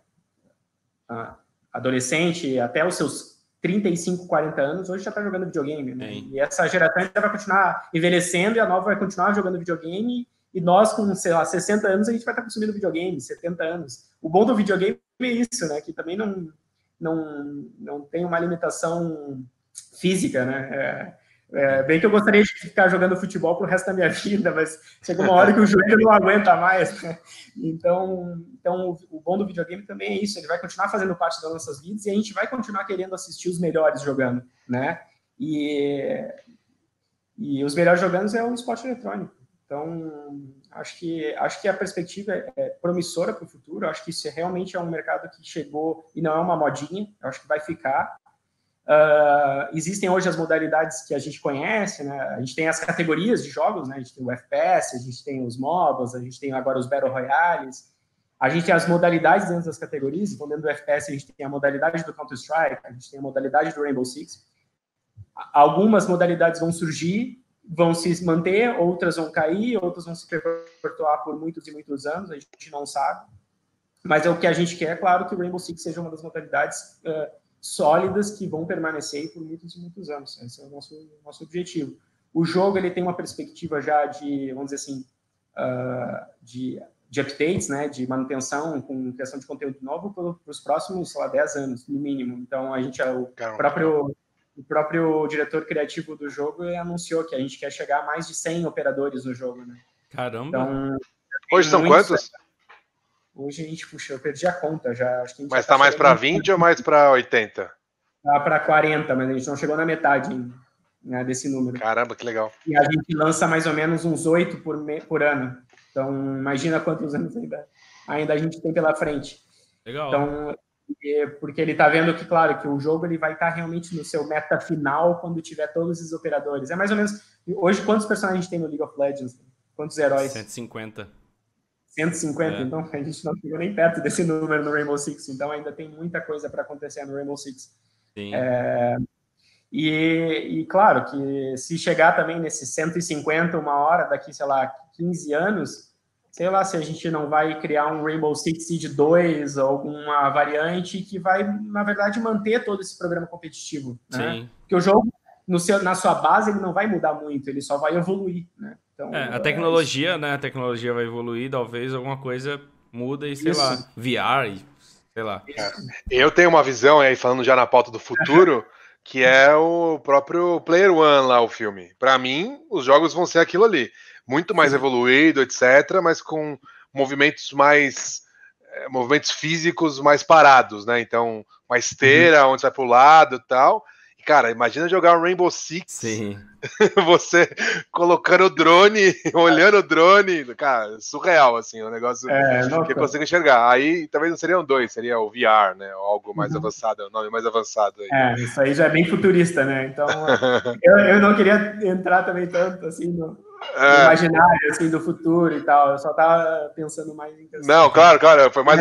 adolescente até os seus 35, 40 anos, hoje já está jogando videogame, né? E essa geração ainda vai continuar envelhecendo e a nova vai continuar jogando videogame, e nós com, sei lá, 60 anos, a gente vai estar consumindo videogame, 70 anos. O bom do videogame é isso, né? Que também não tem uma limitação física, né? Bem que eu gostaria de ficar jogando futebol pro resto da minha vida, mas chega uma hora que o joelho não aguenta mais, né? Então o bom do videogame também é isso, ele vai continuar fazendo parte das nossas vidas e a gente vai continuar querendo assistir os melhores jogando, né? E os melhores jogando é um esporte eletrônico. Então, acho que a perspectiva é promissora para o futuro, acho que isso realmente é um mercado que chegou e não é uma modinha, eu acho que vai ficar. Existem hoje as modalidades que a gente conhece, né? A gente tem as categorias de jogos, né? A gente tem o FPS, a gente tem os MOBAs, a gente tem agora os Battle Royales, a gente tem as modalidades dentro das categorias. Então, dentro do FPS a gente tem a modalidade do Counter-Strike, a gente tem a modalidade do Rainbow Six. Algumas modalidades vão surgir, vão se manter, outras vão cair, outras vão se perpetuar por muitos e muitos anos, a gente não sabe. Mas o que a gente quer, é claro, que o Rainbow Six seja uma das modalidades sólidas que vão permanecer por muitos e muitos anos. Esse é o nosso objetivo. O jogo ele tem uma perspectiva já de, vamos dizer assim, de updates, né, de manutenção com questão de conteúdo novo para os próximos, sei lá, 10 anos, no mínimo. Então, a gente, o próprio diretor criativo do jogo anunciou que a gente quer chegar a mais de 100 operadores no jogo, né? Caramba! Então, hoje são quantos? Hoje a gente, puxa, eu perdi a conta já. Acho que a gente mas tá mais para 20 ou mais para 80? Tá para 40, mas a gente não chegou na metade ainda, né, desse número. Caramba, que legal. E a gente lança mais ou menos uns 8 por ano. Então, imagina quantos anos ainda a gente tem pela frente. Legal. Então, porque ele está vendo que, claro, que o jogo ele vai estar realmente no seu meta final quando tiver todos os operadores. É mais ou menos... Hoje, quantos personagens tem no League of Legends? Quantos heróis? 150. 150? Então, a gente não chegou nem perto desse número no Rainbow Six. Então, ainda tem muita coisa para acontecer no Rainbow Six. Sim. E claro, que se chegar também nesses 150 uma hora, daqui, sei lá, 15 anos... sei lá, se a gente não vai criar um Rainbow Six Siege 2 ou alguma variante que vai, na verdade, manter todo esse programa competitivo, né? Sim. Porque o jogo, na sua base, ele não vai mudar muito, ele só vai evoluir, né? Então, a tecnologia, né? A tecnologia vai evoluir, talvez alguma coisa muda e, sei lá, VR, sei lá. Eu tenho uma visão aí, falando já na pauta do futuro, que é o próprio Player One lá, o filme. Para mim, os jogos vão ser aquilo ali. Muito mais evoluído, etc., mas com movimentos físicos mais parados, né? Então, uma esteira onde você vai pro lado e tal. E, cara, imagina jogar um Rainbow Six. Sim. Você colocando o drone, olhando o drone. Cara, surreal, assim, um negócio que eu consigo enxergar. Aí, talvez não seriam 2, seria o VR, né? Ou algo mais avançado, o nome mais avançado. Aí. Isso aí já é bem futurista, né? Então, eu não queria entrar também tanto, assim, no imaginário, assim, do futuro e tal. Eu só tava pensando mais em questão. Não, claro, foi mais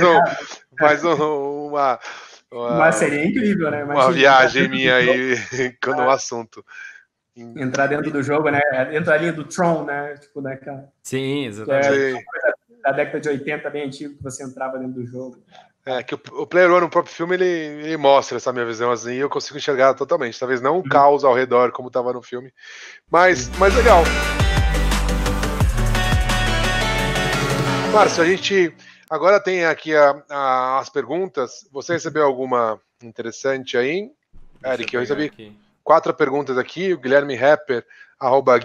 Mas seria incrível, né? Imagina, uma viagem minha aí no assunto. Entrar dentro do jogo, né? Dentro da linha do Tron, né? Tipo, daquela... Sim, exatamente. Da década de 80, bem antigo, que você entrava dentro do jogo. Que o Player One, no próprio filme, ele mostra essa minha visão assim, e eu consigo enxergar totalmente. Talvez não um caos ao redor, como estava no filme, mas legal. Márcio, a gente agora tem aqui as perguntas. Você recebeu alguma interessante aí? Eric, eu recebi 4 perguntas aqui. O Guilherme Rapper,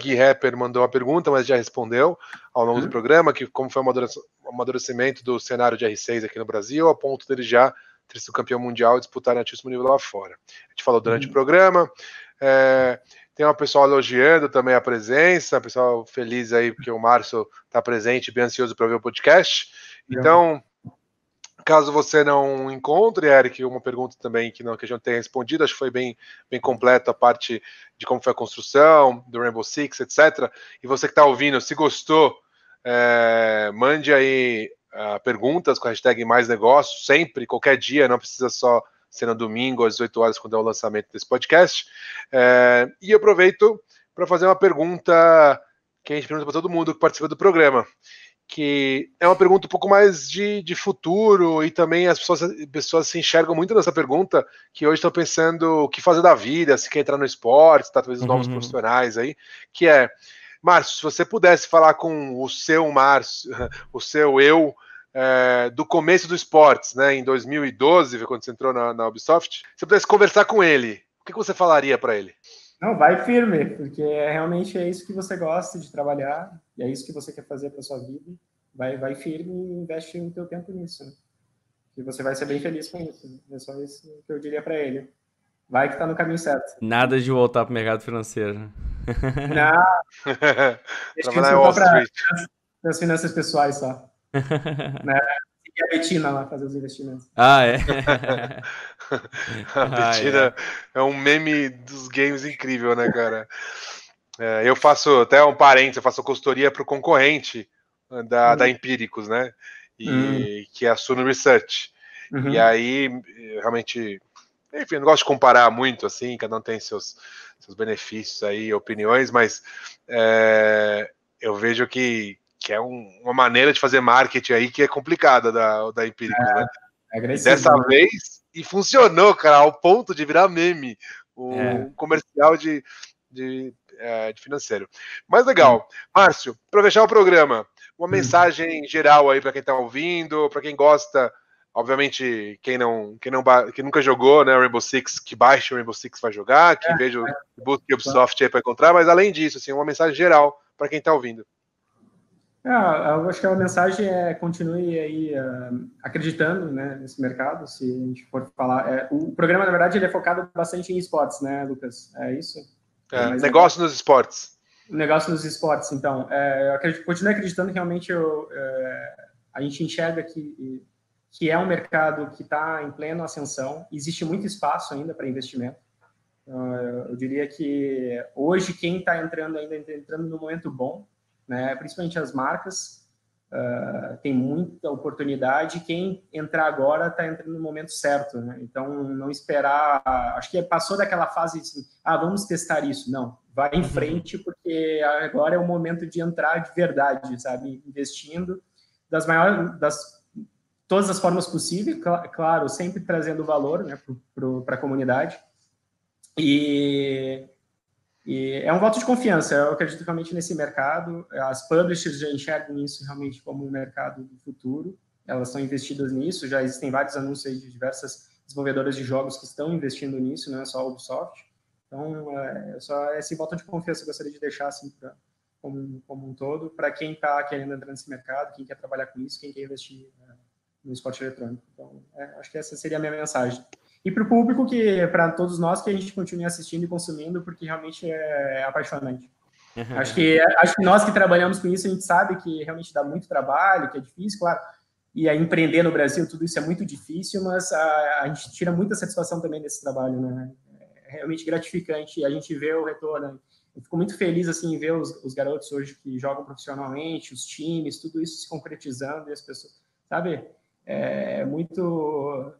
@GuiRapper, mandou uma pergunta, mas já respondeu ao longo do programa, que como foi o amadurecimento do cenário de R6 aqui no Brasil, a ponto dele já ter sido campeão mundial e disputar em altíssimo nível lá fora. A gente falou durante o programa. Tem uma pessoa elogiando também a presença, pessoal feliz aí porque o Márcio está presente, bem ansioso para ver o podcast. Então, caso você não encontre, Eric, uma pergunta também que a gente não tenha respondido, acho que foi bem completo a parte de como foi a construção, do Rainbow Six, etc. E você que está ouvindo, se gostou, mande aí perguntas com a hashtag Mais Negócio, sempre, qualquer dia, não precisa só ser no domingo às 18 horas, quando é o lançamento desse podcast. E eu aproveito para fazer uma pergunta que a gente pergunta para todo mundo que participa do programa, que é uma pergunta um pouco mais de futuro, e também as pessoas se enxergam muito nessa pergunta, que hoje estão pensando o que fazer da vida, se quer entrar no esporte, talvez os novos profissionais aí, que é, Márcio, se você pudesse falar com o seu Márcio, o seu eu, do começo do esportes, né, em 2012, quando você entrou na Ubisoft, se você pudesse conversar com ele, o que você falaria para ele? Não, vai firme, porque realmente é isso que você gosta de trabalhar, e é isso que você quer fazer para sua vida. Vai firme e investe o teu tempo nisso, né? E você vai ser bem feliz com isso. Né? É só isso que eu diria para ele. Vai que tá no caminho certo. Nada de voltar pro mercado financeiro. Não. Trabalhar em Wall Street. Para as finanças pessoais só. Né? E a Betina lá fazer os investimentos. Ah, é? A Betina é um meme dos games incrível, né, cara? Eu faço até um parênteses, eu faço consultoria para o concorrente da Empíricos, né? Que é a Suno Research. E aí, realmente, enfim, eu não gosto de comparar muito, assim, cada um tem seus benefícios aí, opiniões, mas eu vejo que é uma maneira de fazer marketing aí que é complicada da Empíricos, né? Dessa vez, e funcionou, cara, ao ponto de virar meme, um comercial de financeiro. Mas legal. Márcio, para fechar o programa, uma mensagem geral aí para quem está ouvindo, para quem gosta, obviamente, quem nunca jogou, né, Rainbow Six, que baixe o Rainbow Six vai jogar, que veja o busque Ubisoft aí para encontrar, mas além disso, assim, uma mensagem geral para quem está ouvindo. Eu acho que a mensagem continue aí acreditando, né, nesse mercado, se a gente for falar. O programa, na verdade, ele é focado bastante em esportes, né, Lucas? É isso? Negócio nos esportes. Negócio nos esportes, então. Eu continuo acreditando que realmente a gente enxerga que é um mercado que está em plena ascensão. Existe muito espaço ainda para investimento. Eu diria que hoje quem está entrando no momento bom, né, principalmente as marcas, tem muita oportunidade. Quem entrar agora está entrando no momento certo, né? Então, não esperar... Acho que passou daquela fase assim, vamos testar isso. Não, vai em frente, porque agora é o momento de entrar de verdade, sabe? Investindo todas as formas possíveis, claro, sempre trazendo valor, né, para a comunidade. E é um voto de confiança. Eu acredito realmente nesse mercado. As publishers já enxergam isso realmente como um mercado do futuro. Elas estão investidas nisso. Já existem vários anúncios aí de diversas desenvolvedoras de jogos que estão investindo nisso, não é só a Ubisoft. Então, só esse voto de confiança que eu gostaria de deixar assim, como um todo, para quem está querendo entrar nesse mercado, quem quer trabalhar com isso, quem quer investir no esporte eletrônico. Então, acho que essa seria a minha mensagem. E para o público, para todos nós, que a gente continue assistindo e consumindo, porque realmente é apaixonante. Acho que nós que trabalhamos com isso, a gente sabe que realmente dá muito trabalho, que é difícil, claro, e empreender no Brasil, tudo isso é muito difícil, mas a gente tira muita satisfação também desse trabalho, né? É realmente gratificante, e a gente vê o retorno. Eu fico muito feliz, assim, em ver os garotos hoje que jogam profissionalmente, os times, tudo isso se concretizando, e as pessoas, sabe? É muito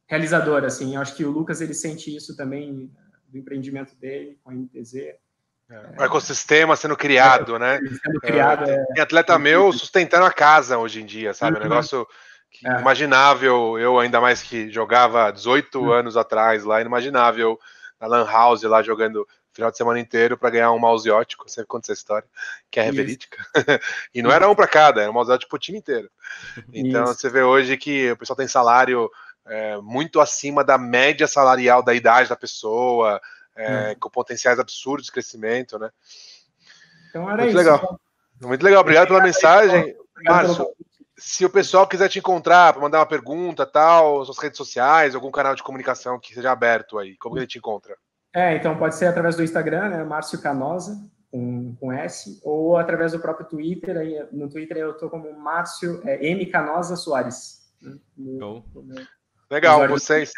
realizador, assim. Eu acho que o Lucas, ele sente isso também do empreendimento dele com a MTZ. O ecossistema sendo criado, né? Tem atleta meu sustentando a casa hoje em dia, sabe? Um negócio imaginável. Eu, ainda mais que jogava 18 anos atrás lá, inimaginável na Lan House lá jogando final de semana inteiro para ganhar um mouse ótico. Sempre conta essa história, que é verídica. E não era um para cada, era um mouse ótico pro time inteiro. Então você vê hoje que o pessoal tem salário muito acima da média salarial da idade da pessoa, com potenciais absurdos de crescimento, né? Então era muito isso. Legal. Muito legal, obrigado pela mensagem. Márcio, se o pessoal quiser te encontrar para mandar uma pergunta, tal, suas redes sociais, algum canal de comunicação que seja aberto aí, como ele te encontra? Então pode ser através do Instagram, né, Márcio Canosa, com S, ou através do próprio Twitter. Aí, no Twitter eu estou como Márcio M. Canosa Soares. Legal, vocês,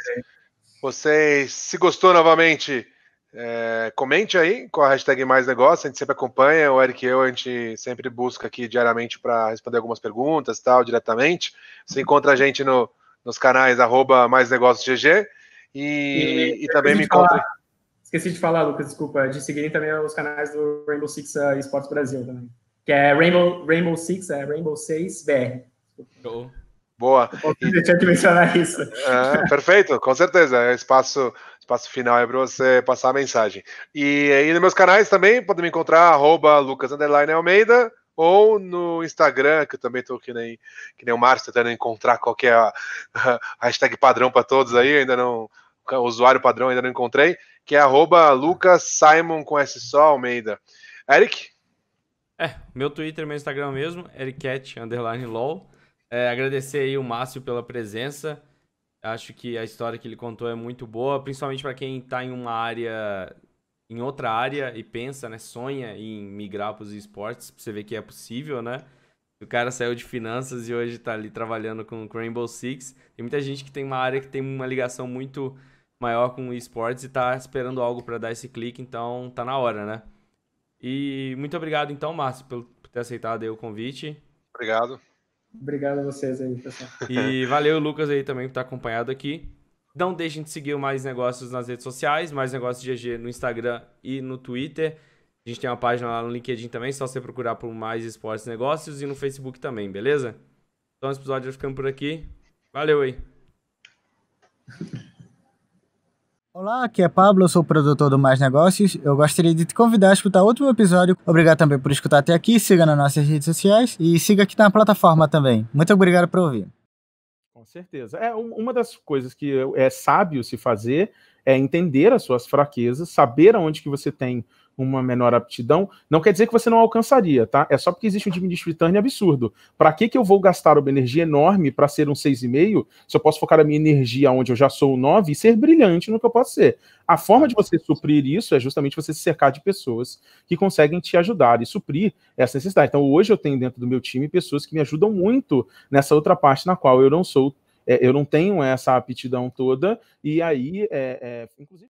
se gostou novamente, comente aí com a hashtag Mais Negócio, a gente sempre acompanha, o Eric e eu, a gente sempre busca aqui diariamente para responder algumas perguntas, tal, diretamente. Você encontra a gente nos canais @maisnegóciosgg e também me encontra... Esqueci de falar, Lucas, desculpa, de seguirem também os canais do Rainbow Six Esportes Brasil também, que é Rainbow Six, Rainbow 6 BR. Boa. Eu tinha que mencionar isso. Perfeito, com certeza. Espaço final é para você passar a mensagem. E aí nos meus canais também podem me encontrar @Lucas_Almeida, ou no Instagram, que eu também estou que nem o Márcio, tentando encontrar qual que é a hashtag padrão para todos aí, ainda não, o usuário padrão ainda não encontrei, que é @LucasSimon com S só Almeida. Eric? Meu Twitter, meu Instagram mesmo, ericat_lol. Agradecer aí o Márcio pela presença. Acho que a história que ele contou é muito boa, principalmente para quem está em outra área e pensa, né, sonha em migrar para os esportes, pra você ver que é possível, né? O cara saiu de finanças e hoje está ali trabalhando com o Rainbow Six. Tem muita gente que tem uma área que tem uma ligação muito maior com esportes e está esperando algo para dar esse clique, então tá na hora, né? E muito obrigado então, Márcio, por ter aceitado aí o convite. Obrigado. Obrigado a vocês aí, pessoal. E valeu, Lucas, aí também por estar acompanhado aqui. Não deixem de seguir o Mais Negócios nas redes sociais, Mais Negócios GG no Instagram e no Twitter. A gente tem uma página lá no LinkedIn também, só você procurar por Mais Esportes Negócios, e no Facebook também, beleza? Então esse episódio vai ficando por aqui. Valeu aí! Olá, aqui é Pablo, eu sou o produtor do Mais Negócios. Eu gostaria de te convidar a escutar o último episódio. Obrigado também por escutar até aqui. Siga nas nossas redes sociais e siga aqui na plataforma também. Muito obrigado por ouvir. Com certeza. Uma das coisas que é sábio se fazer é entender as suas fraquezas, saber aonde que você tem uma menor aptidão. Não quer dizer que você não alcançaria, tá? É só porque existe um diminishing return absurdo. Para que eu vou gastar uma energia enorme para ser um 6,5 se eu posso focar a minha energia onde eu já sou um 9 e ser brilhante no que eu posso ser? A forma de você suprir isso é justamente você se cercar de pessoas que conseguem te ajudar e suprir essa necessidade. Então, hoje eu tenho dentro do meu time pessoas que me ajudam muito nessa outra parte na qual eu não sou, eu não tenho essa aptidão toda, e aí, inclusive...